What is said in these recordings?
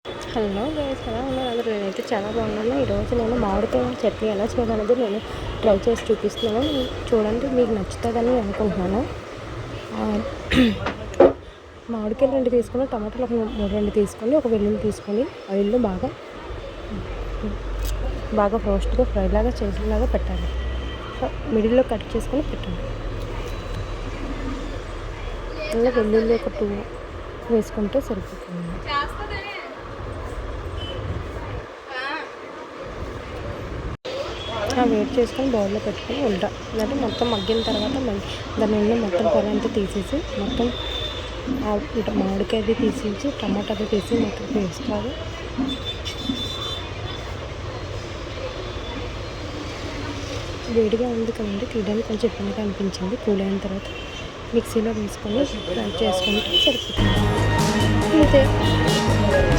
Hello guys, ఎలా ఉన్నారు అందరూ? నేనైతే చాలా బాగున్నాను. ఈరోజు నేను మామిడికాయ చట్నీ ఎలా చేయాలనేది నేను ట్రై చేసి చూపిస్తున్నాను. చూడండి, మీకు నచ్చుతుందని అనుకుంటున్నాను. మామిడికాయలు 2 తీసుకొని, టమాటాలు ఒక 2 తీసుకొని, ఒక వెల్లుల్లి తీసుకొని ఆయిల్లో బాగా రోస్ట్గా ఫ్రైలాగా చేసేలాగా పెట్టాలి. మిడిల్లో కట్ చేసుకొని పెట్టండి. ఇలా వెల్లుల్లి ఒక 2 వేసుకుంటే సరిపోతుంది. వేడి చేసుకొని బౌల్లో పెట్టుకొని అంటే మొత్తం మగ్గిన తర్వాత దాని నుండి మొత్తం పొర అంతా తీసేసి మొత్తం మామిడికాయది తీసేసి టమాటాది తీసి మొత్తం పేస్ట్ లాగా వేడిగా ఉంది కదండి, తీయడానికి కొంచెం ఇబ్బందిగా అనిపించింది. కూల్ అయిన తర్వాత మిక్సీలో వేసుకొని ఫ్రై చేసుకుంటే సరిపోతుంది. అంతే,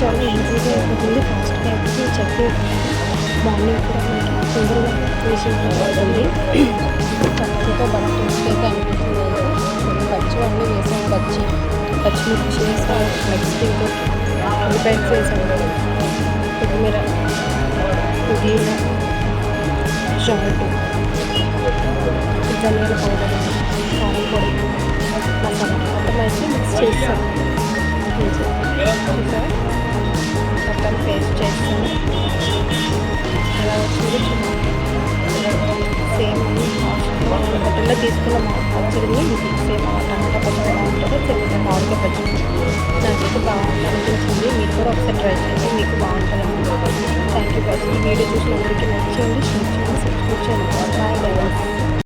చాలా ఈజీగా అయిపోతుంది, ఫాస్ట్గా అయిపోతుంది. చట్నీ మార్నింగ్ కూడా మనకి తొందరగా వేసి ఉంటుంది. చట్నీతో బాగా టేస్టీగా అనిపిస్తుంది. పచ్చి అన్నీ వేసాము, పచ్చిమిర్చి వేసాము, నెక్స్ట్ ఇంకోటి ఉల్లిపాయలు వేసాము, కొత్తిమీర, పుదీనా, సాల్ట్, ధనియాల పౌడర్, కారం పొడి, మసాలా మొత్తం వేసి మిక్స్ చేస్తాము. మొత్తం పేస్ట్ చేస్తాము. ఎలా వచ్చిందో చూడండి. సేమ్ హోటల్లో తీసుకున్న పచ్చడిని సేమ్ టమాటా పచ్చడి ఎలా ఉంటుందో సేమ్ మామిడికాయ పచ్చడి నాకైతే బాగుంటుంది అనిపించింది. మీరు కూడా ఒకసారి ట్రై చేయండి, మీకు బాగుంటుంది అనుకుంటున్నాను. Thank you guys. ఈ వీడియో చూసిన అందరికీ లైక్ చేయండి, షేర్ చేయండి, సబ్స్క్రైబ్ చేయండి. Bye guys.